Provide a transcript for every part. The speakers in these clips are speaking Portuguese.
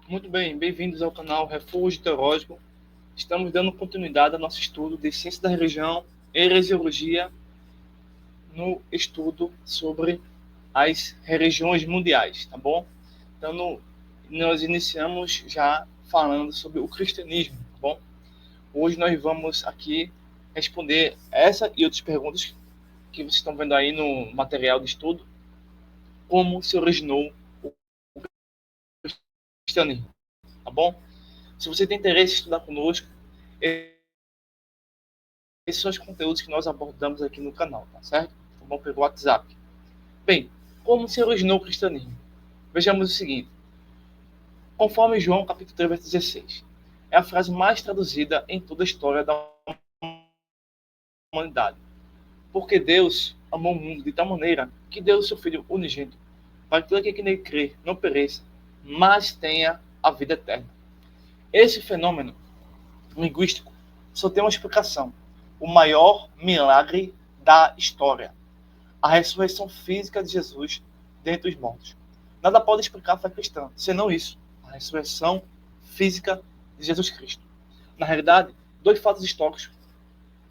Muito bem, bem-vindos ao canal Refúgio Teológico. Estamos dando continuidade ao nosso estudo de Ciência da Religião e Heresiologia no estudo sobre as religiões mundiais, tá bom? Então, nós iniciamos já falando sobre o cristianismo, tá bom? Hoje nós vamos aqui responder essa e outras perguntas que vocês estão vendo aí no material de estudo. Como se originou o cristianismo, tá bom? Se você tem interesse em estudar conosco, esses são os conteúdos que nós abordamos aqui no canal, tá certo? Tá bom? Pelo WhatsApp. Bem, como se originou o cristianismo? Vejamos o seguinte. Conforme João capítulo 3, verso 16. É a frase mais traduzida em toda a história da humanidade. Porque Deus amou o mundo de tal maneira que deu o seu Filho unigênito, para que todo aquele que nele crê não pereça, mas tenha a vida eterna. Esse fenômeno linguístico só tem uma explicação. O maior milagre da história. A ressurreição física de Jesus dentre os mortos. Nada pode explicar a fé cristã, senão isso. A ressurreição física de Jesus Cristo. Na realidade, dois fatos históricos.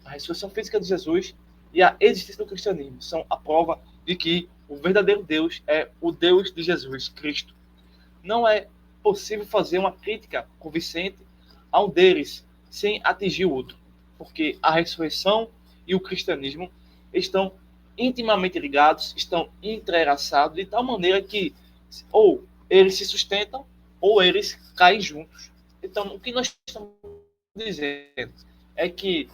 A ressurreição física de Jesus e a existência do cristianismo são a prova de que o verdadeiro Deus é o Deus de Jesus Cristo. Não é possível fazer uma crítica convincente a um deles sem atingir o outro, porque a ressurreição e o cristianismo estão intimamente ligados, estão entrelaçados de tal maneira que ou eles se sustentam ou eles caem juntos. Então, o que nós estamos dizendo é que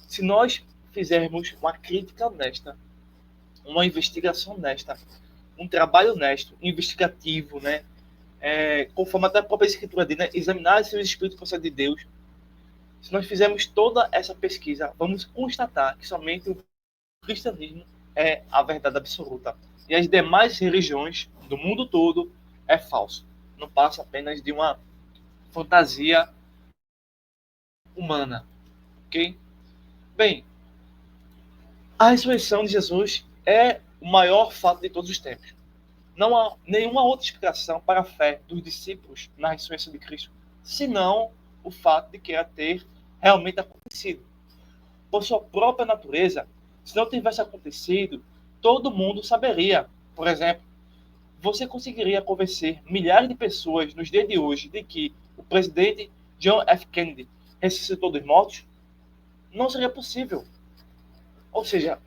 se nós fizermos uma crítica honesta, uma investigação honesta, um trabalho honesto, investigativo, né, conforme até a própria escritura diz, né, examinar se o Espírito procede de Deus. Se nós fizermos toda essa pesquisa, vamos constatar que somente o cristianismo é a verdade absoluta. E as demais religiões do mundo todo é falso. Não passa apenas de uma fantasia humana. Ok? Bem, a ressurreição de Jesus é o maior fato de todos os tempos. Não há nenhuma outra explicação para a fé dos discípulos na ressurreição de Cristo, senão o fato de que ela ter realmente acontecido. Por sua própria natureza, se não tivesse acontecido, todo mundo saberia. Por exemplo, você conseguiria convencer milhares de pessoas nos dias de hoje de que o presidente John F. Kennedy ressuscitou dos mortos? Não seria possível. Ou seja,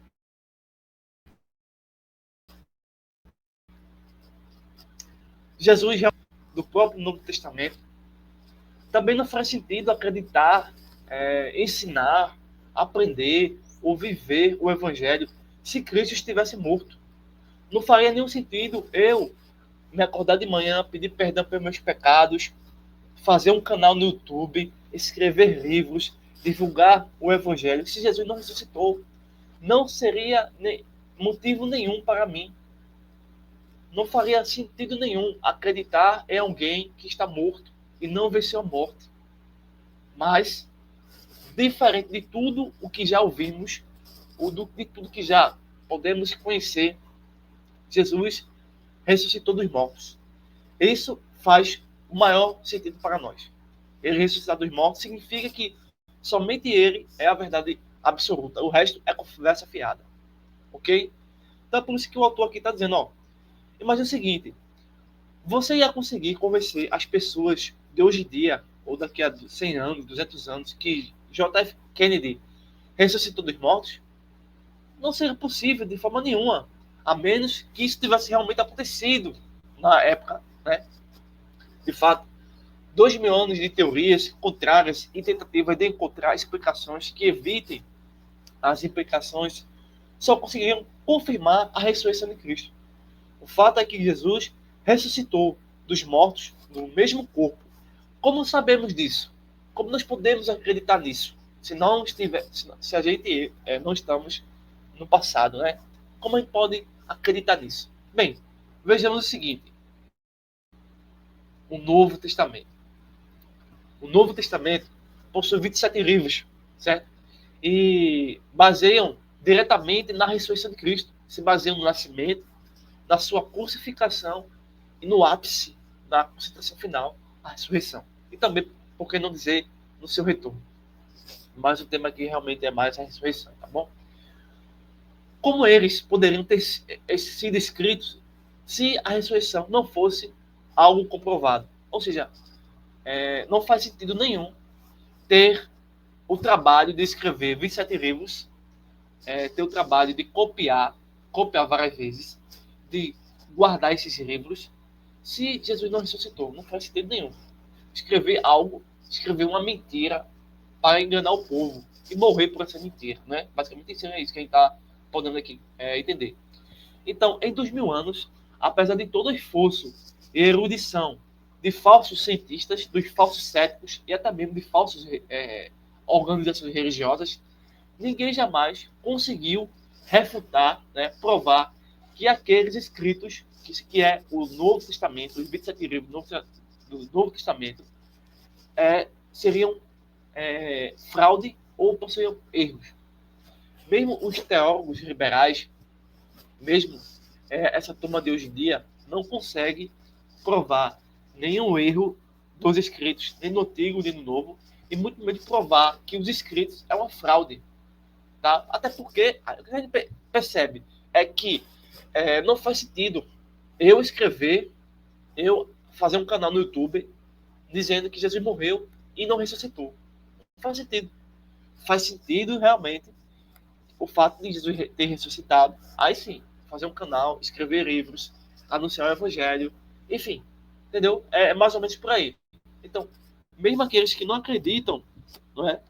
Jesus do próprio Novo Testamento também não faz sentido acreditar, ensinar, aprender ou viver o Evangelho se Cristo estivesse morto. Não faria nenhum sentido eu me acordar de manhã, pedir perdão pelos meus pecados, fazer um canal no YouTube, escrever livros, divulgar o Evangelho, se Jesus não ressuscitou. Não seria motivo nenhum para mim. Não faria sentido nenhum acreditar em alguém que está morto e não venceu a morte. Mas, diferente de tudo o que já ouvimos, de tudo que já podemos conhecer, Jesus ressuscitou dos mortos. Isso faz o maior sentido para nós. Ele ressuscitar dos mortos significa que somente ele é a verdade absoluta. O resto é conversa fiada. Ok? Então é por isso que o autor aqui está dizendo, imagina o seguinte, você ia conseguir convencer as pessoas de hoje em dia, ou daqui a 100 anos, 200 anos, que J.F. Kennedy ressuscitou dos mortos? Não seria possível de forma nenhuma, a menos que isso tivesse realmente acontecido na época, né? De fato, 2000 anos de teorias contrárias e tentativas de encontrar explicações que evitem as implicações só conseguiriam confirmar a ressurreição de Cristo. O fato é que Jesus ressuscitou dos mortos no mesmo corpo. Como sabemos disso? Como nós podemos acreditar nisso? Se a gente não estamos no passado, né? Como a gente pode acreditar nisso? Bem, vejamos o seguinte: o Novo Testamento. O Novo Testamento possui 27 livros, certo? E baseiam diretamente na ressurreição de Cristo. Se baseiam no nascimento, na sua crucificação e no ápice da concentração final. a ressurreição. E também, por que não dizer, no seu retorno. Mas o tema aqui realmente é mais a ressurreição, tá bom? Como eles poderiam ter sido escritos se a ressurreição não fosse algo comprovado? Ou seja, não faz sentido nenhum ter o trabalho de escrever 27 livros, ter o trabalho de copiar várias vezes, de guardar esses livros, se Jesus não ressuscitou. Não faz sentido nenhum. Escrever uma mentira para enganar o povo e morrer por essa mentira, né? Basicamente isso é isso que a gente está podendo aqui entender. Então, em 2000 anos, apesar de todo o esforço e erudição de falsos cientistas, dos falsos céticos e até mesmo de falsas organizações religiosas, ninguém jamais conseguiu refutar, né, provar que aqueles escritos, que é o Novo Testamento, os 27 livros do Novo Testamento, seriam fraude ou possuíam erros. Mesmo os teólogos liberais, mesmo essa turma de hoje em dia, não consegue provar nenhum erro dos escritos, nem no Antigo, nem no Novo, e muito menos provar que os escritos é uma fraude. Tá? Até porque o que a gente percebe é que não faz sentido eu escrever, eu fazer um canal no YouTube dizendo que Jesus morreu e não ressuscitou. Não faz sentido. Faz sentido realmente o fato de Jesus ter ressuscitado. Aí sim, fazer um canal, escrever livros, anunciar o evangelho, enfim, entendeu? É mais ou menos por aí. Então, mesmo aqueles que não acreditam, não é,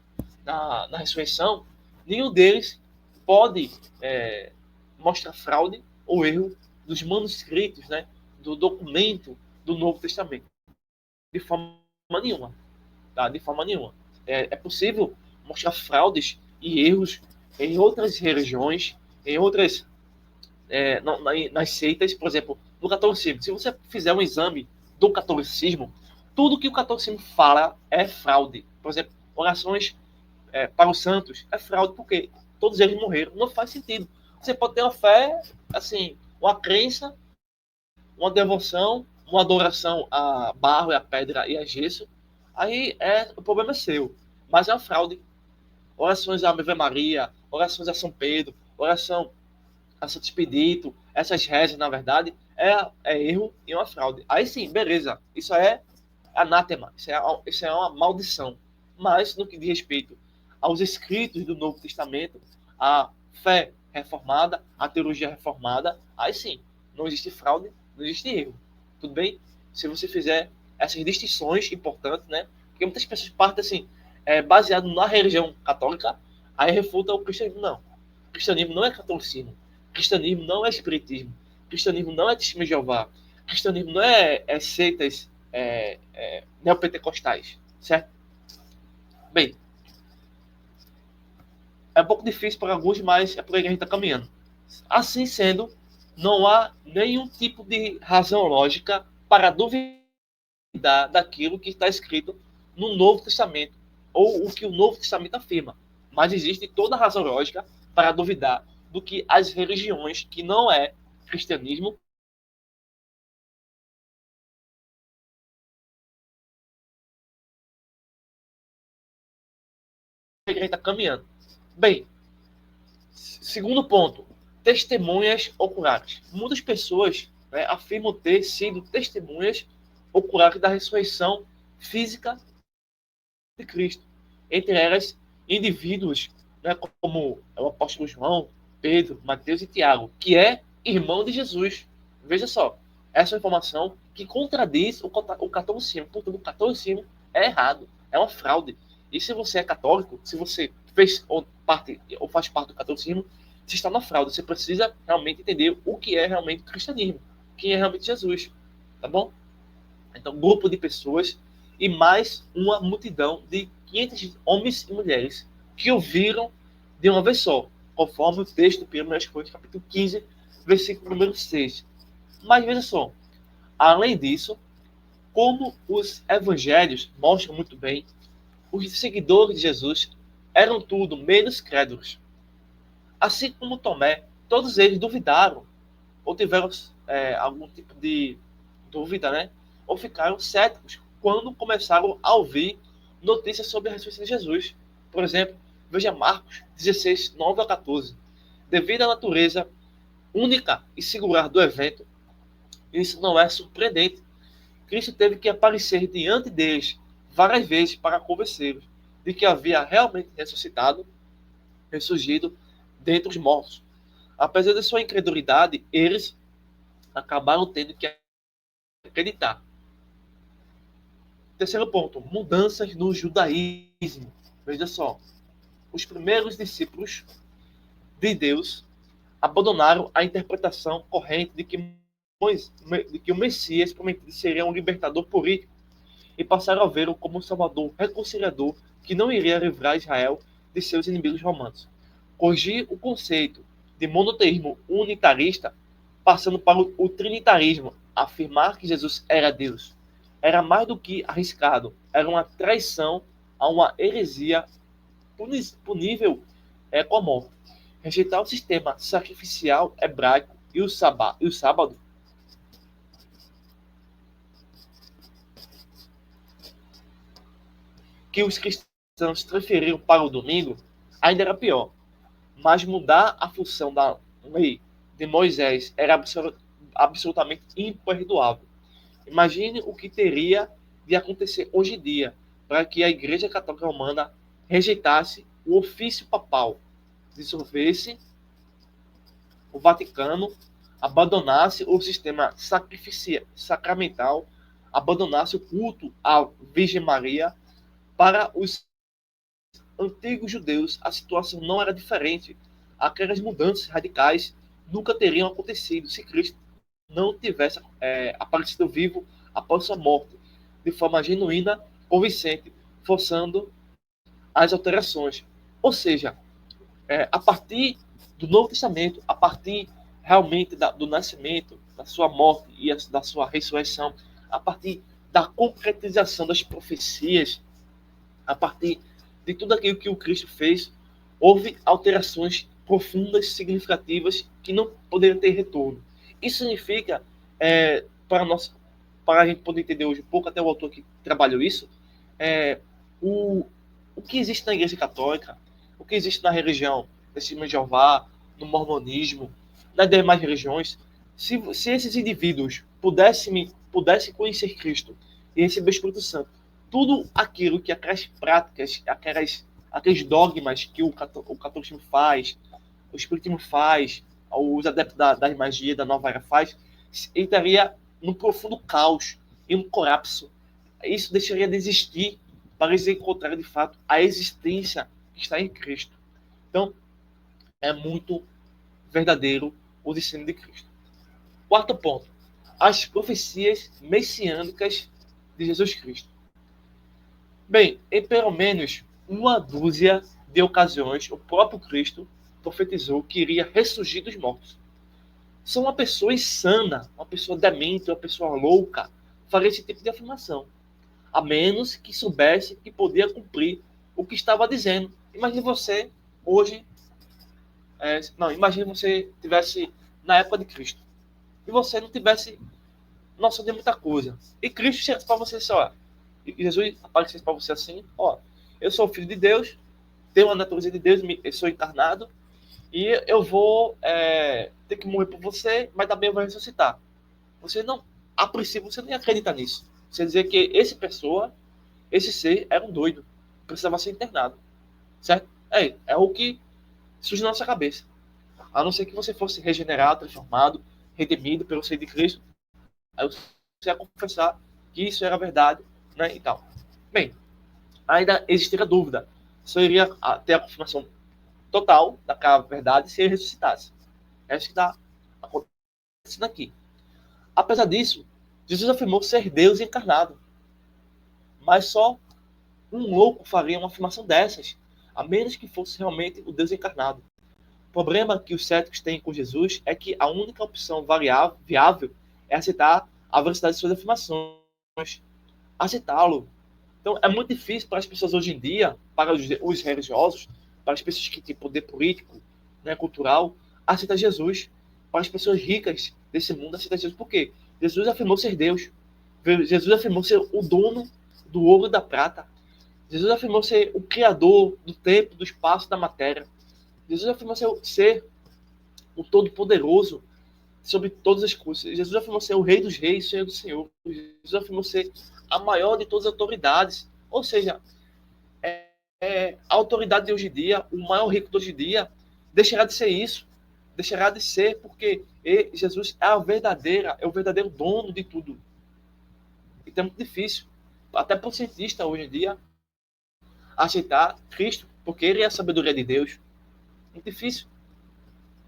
na ressurreição, nenhum deles pode mostrar fraude ou erro dos manuscritos, né, do documento do Novo Testamento. De forma nenhuma. Tá? De forma nenhuma. É possível mostrar fraudes e erros em outras religiões, em outras nas seitas, por exemplo, no catolicismo. Se você fizer um exame do catolicismo, tudo que o catolicismo fala é fraude. Por exemplo, orações para os santos é fraude, porque todos eles morreram. Não faz sentido. Você pode ter uma fé, assim, uma crença, uma devoção, uma adoração a barro, a pedra e a gesso. Aí o problema é seu. Mas é uma fraude. Orações a Ave Maria, orações a São Pedro, oração a Santo Expedito, essas rezas, na verdade, é erro e uma fraude. Aí sim, beleza. Isso é anátema, isso é uma maldição. Mas, no que diz respeito aos escritos do Novo Testamento, a fé reformada, a teologia reformada, aí sim, não existe fraude, não existe erro. Tudo bem? Se você fizer essas distinções importantes, né? Porque muitas pessoas partem assim, baseado na religião católica, aí refuta o cristianismo. Não. O cristianismo não é catolicismo. O cristianismo não é espiritismo. O cristianismo não é testemunho de Jeová. O cristianismo não é seitas neopentecostais, certo? Bem, é um pouco difícil para alguns, mas é por aí que a gente está caminhando. Assim sendo, não há nenhum tipo de razão lógica para duvidar daquilo que está escrito no Novo Testamento, ou o que o Novo Testamento afirma. Mas existe toda a razão lógica para duvidar do que as religiões, que não é cristianismo, que a gente está caminhando. Bem, segundo ponto, testemunhas oculares. Muitas pessoas, né, afirmam ter sido testemunhas oculares da ressurreição física de Cristo. Entre elas, indivíduos, né, como o apóstolo João, Pedro, Mateus e Tiago, que é irmão de Jesus. Veja só, essa é uma informação que contradiz o catolicismo. Portanto, o catolicismo é errado, é uma fraude. E se você é católico, se você fez ou faz parte do catolicismo, você está na fraude. Você precisa realmente entender o que é realmente o cristianismo, quem é realmente Jesus, tá bom? Então, grupo de pessoas e mais uma multidão de 500 homens e mulheres que ouviram de uma vez só, conforme o texto de 1 Coríntios, capítulo 15, versículo número 6. Mas veja só, além disso, como os evangelhos mostram muito bem, os seguidores de Jesus eram tudo menos crédulos. Assim como Tomé, todos eles duvidaram ou tiveram algum tipo de dúvida, né? Ou ficaram céticos quando começaram a ouvir notícias sobre a ressurreição de Jesus. Por exemplo, veja Marcos 16, 9 a 14. Devido à natureza única e singular do evento, isso não é surpreendente. Cristo teve que aparecer diante deles várias vezes para convencê-los de que havia realmente ressurgido dentre os mortos. Apesar de sua incredulidade, eles acabaram tendo que acreditar. Terceiro ponto, mudanças no judaísmo. Veja só, os primeiros discípulos de Deus abandonaram a interpretação corrente de que o Messias prometido seria um libertador político e passaram a vê-lo como um salvador reconciliador que não iria livrar Israel de seus inimigos romanos. Corrigir o conceito de monoteísmo unitarista, passando para o trinitarismo, afirmar que Jesus era Deus, era mais do que arriscado, era uma traição a uma heresia punível com a morte. Rejeitar o sistema sacrificial hebraico e o sábado que os cristãos transferiram para o domingo ainda era pior. Mas mudar a função da lei de Moisés era absolutamente imperdoável. Imagine o que teria de acontecer hoje em dia para que a Igreja Católica Romana rejeitasse o ofício papal, dissolvesse o Vaticano, abandonasse o sistema sacramental, abandonasse o culto à Virgem Maria. Para os antigos judeus, a situação não era diferente. Aquelas mudanças radicais nunca teriam acontecido se Cristo não tivesse aparecido vivo após sua morte, de forma genuína, convincente, forçando as alterações. Ou seja, a partir do Novo Testamento, a partir realmente do nascimento, da sua morte e da sua ressurreição, a partir da concretização das profecias, a partir de tudo aquilo que o Cristo fez, houve alterações profundas, significativas, que não poderiam ter retorno. Isso significa, para a gente poder entender hoje um pouco, até o autor que trabalhou isso, o que existe na Igreja Católica, o que existe na religião Testemunho de Jeová, no mormonismo, nas demais religiões, se esses indivíduos pudessem conhecer Cristo e receber o Espírito Santo, tudo aquilo que aquelas práticas, aqueles dogmas que o catolicismo faz, o espiritismo faz, os adeptos da magia da nova era faz, entraria num profundo caos e um colapso. Isso deixaria de existir para eles encontrarem de fato a existência que está em Cristo. Então, é muito verdadeiro o ensino de Cristo. Quarto ponto, as profecias messiânicas de Jesus Cristo. Bem, em pelo menos uma dúzia de ocasiões, o próprio Cristo profetizou que iria ressurgir dos mortos. Só uma pessoa insana, uma pessoa demente, uma pessoa louca, faria esse tipo de afirmação. A menos que soubesse que podia cumprir o que estava dizendo. Imagine você hoje... imagine você tivesse na época de Cristo. E você não tivesse noção de muita coisa. E Cristo chega para você só... E Jesus aparecesse para você assim, eu sou filho de Deus, tenho a natureza de Deus, eu sou encarnado, e eu vou ter que morrer por você, mas também eu vou ressuscitar. Você não, a princípio, você nem acredita nisso. Você dizer que esse ser era um doido, precisava ser internado. Certo? É o que surge na nossa cabeça. A não ser que você fosse regenerado, transformado, redimido pelo sangue de Cristo, aí você ia confessar que isso era verdade, né, e tal. Bem, ainda existiria dúvida. Só iria ter a confirmação total daquela verdade se ele ressuscitasse. É isso que está acontecendo aqui. Apesar disso, Jesus afirmou ser Deus encarnado. Mas só um louco faria uma afirmação dessas, a menos que fosse realmente o Deus encarnado. O problema que os céticos têm com Jesus é que a única opção viável é aceitar a veracidade de suas afirmações. Aceitá-lo. Então, é muito difícil para as pessoas hoje em dia, para os religiosos, para as pessoas que têm poder político, né, cultural, aceitar Jesus. Para as pessoas ricas desse mundo, aceitar Jesus. Por quê? Jesus afirmou ser Deus. Jesus afirmou ser o dono do ouro e da prata. Jesus afirmou ser o criador do tempo, do espaço, da matéria. Jesus afirmou ser o todo-poderoso sobre todas as coisas. Jesus afirmou ser o rei dos reis, Senhor do Senhor. Jesus afirmou ser a maior de todas as autoridades. Ou seja, a autoridade de hoje em dia, o maior rico de hoje em dia, deixará de ser isso. Deixará de ser porque Jesus é o verdadeiro dono de tudo. Então é muito difícil, até para o cientista hoje em dia, aceitar Cristo, porque ele é a sabedoria de Deus. É muito difícil,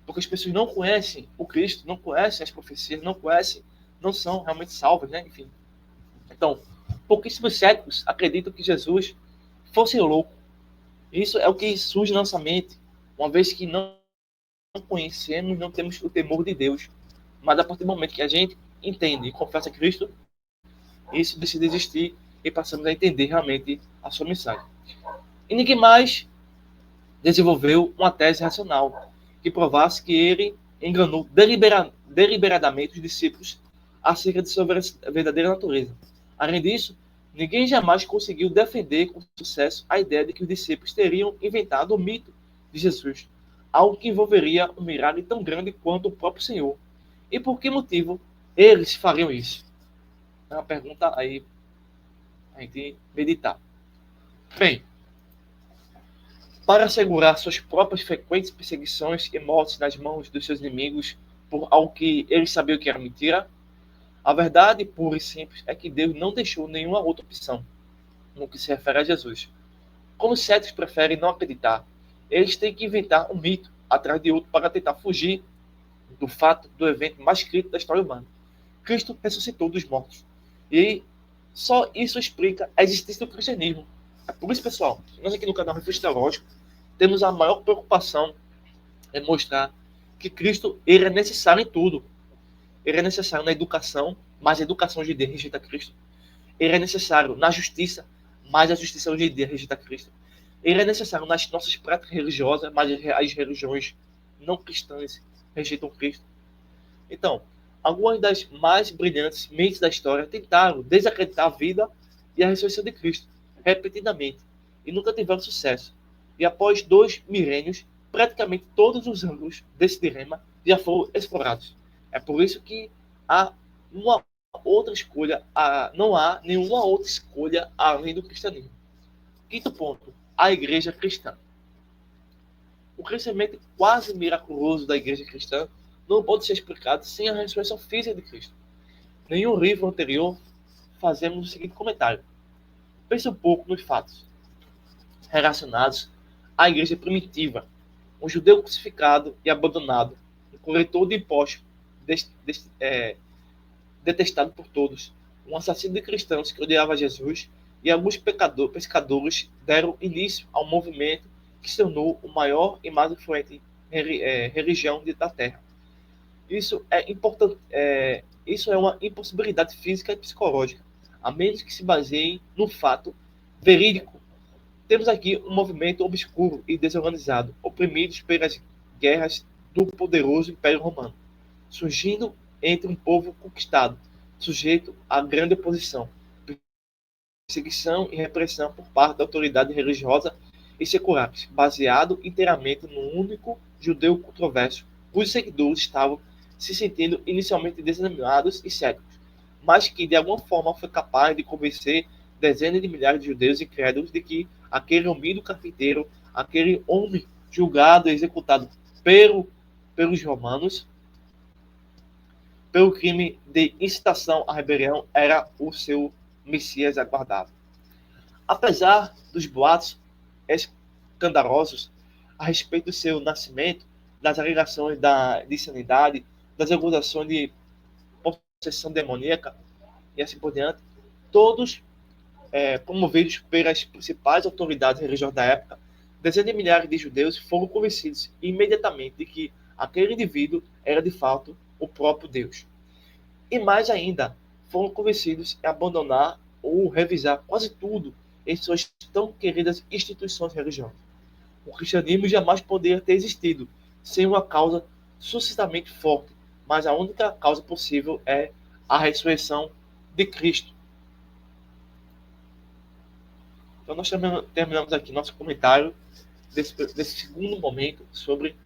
porque as pessoas não conhecem o Cristo, não conhecem as profecias, não são realmente salvas, né? Enfim. Então, pouquíssimos céticos acreditam que Jesus fosse louco. Isso é o que surge na nossa mente, uma vez que não conhecemos, não temos o temor de Deus. Mas a partir do momento que a gente entende e confessa Cristo, isso decide existir e passamos a entender realmente a sua mensagem. E ninguém mais desenvolveu uma tese racional que provasse que ele enganou deliberadamente os discípulos acerca de sua verdadeira natureza. Além disso, ninguém jamais conseguiu defender com sucesso a ideia de que os discípulos teriam inventado o mito de Jesus, algo que envolveria um milagre tão grande quanto o próprio Senhor. E por que motivo eles fariam isso? É uma pergunta aí a gente meditar. Bem, para assegurar suas próprias frequentes perseguições e mortes nas mãos dos seus inimigos por algo que eles sabiam que era mentira, a verdade pura e simples é que Deus não deixou nenhuma outra opção no que se refere a Jesus. Como os céticos preferem não acreditar, eles têm que inventar um mito atrás de outro para tentar fugir do fato do evento mais crítico da história humana. Cristo ressuscitou dos mortos. E só isso explica a existência do cristianismo. É por isso, pessoal, nós aqui no canal Refúgio Teológico temos a maior preocupação em mostrar que Cristo ele é necessário em tudo. Ele é necessário na educação, mas a educação hoje em dia rejeita Cristo. Ele é necessário na justiça, mas a justiça hoje em dia rejeita Cristo. Ele é necessário nas nossas práticas religiosas, mas as religiões não cristãs rejeitam Cristo. Então, algumas das mais brilhantes mentes da história tentaram desacreditar a vida e a ressurreição de Cristo, repetidamente, e nunca tiveram sucesso. E após 2 milênios, praticamente todos os ângulos desse dilema já foram explorados. É por isso que há uma outra escolha, não há nenhuma outra escolha além do cristianismo. Quinto ponto, a igreja cristã. O crescimento quase miraculoso da igreja cristã não pode ser explicado sem a ressurreição física de Cristo. Nenhum livro anterior fazemos o seguinte comentário. Pense um pouco nos fatos relacionados à igreja primitiva. Um judeu crucificado e abandonado, um coletor de impostos detestado por todos, um assassino de cristãos que odiava Jesus e alguns pescadores deram início ao movimento que se tornou o maior e mais influente religião da Terra. Isso é uma impossibilidade física e psicológica, a menos que se baseie no fato verídico. Temos aqui um movimento obscuro e desorganizado, oprimidos pelas guerras do poderoso Império Romano, surgindo entre um povo conquistado, sujeito à grande oposição, perseguição e repressão por parte da autoridade religiosa e seculares, baseado inteiramente no único judeu controverso, cujos seguidores estavam se sentindo inicialmente desanimados e céticos, mas que de alguma forma foi capaz de convencer dezenas de milhares de judeus incrédulos de que aquele humilde carpinteiro, aquele homem julgado e executado pelos romanos, pelo crime de incitação à rebelião, era o seu Messias aguardado. Apesar dos boatos escandalosos a respeito do seu nascimento, das alegações de insanidade, das acusações de possessão demoníaca e assim por diante, todos promovidos pelas principais autoridades religiosas da época, dezenas de milhares de judeus foram convencidos imediatamente de que aquele indivíduo era de fato o próprio Deus. E mais ainda, foram convencidos a abandonar ou revisar quase tudo em suas tão queridas instituições religiosas. O cristianismo jamais poderia ter existido sem uma causa sucintamente forte, mas a única causa possível é a ressurreição de Cristo. Então, nós terminamos aqui nosso comentário desse segundo momento sobre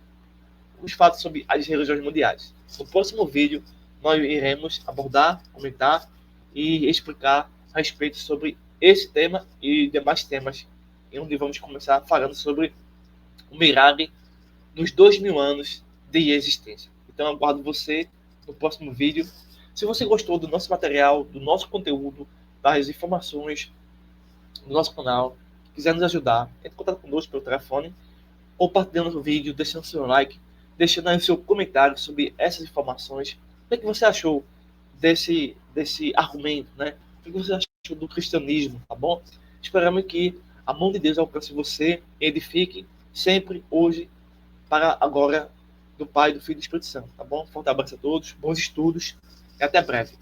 os fatos sobre as religiões mundiais. No próximo vídeo, nós iremos abordar, comentar e explicar a respeito sobre esse tema e demais temas, onde vamos começar falando sobre o milagre dos 2000 anos de existência. Então, eu aguardo você no próximo vídeo. Se você gostou do nosso material, do nosso conteúdo, das informações do nosso canal, quiser nos ajudar, entre em contato conosco pelo telefone, compartilhando o vídeo, deixando seu like, deixando aí o seu comentário sobre essas informações. O que você achou desse argumento, né? O que você achou do cristianismo, tá bom? Esperamos que a mão de Deus alcance você e edifique sempre, hoje, para agora, do Pai, do Filho e do Espírito Santo, tá bom? Forte abraço a todos, bons estudos e até breve.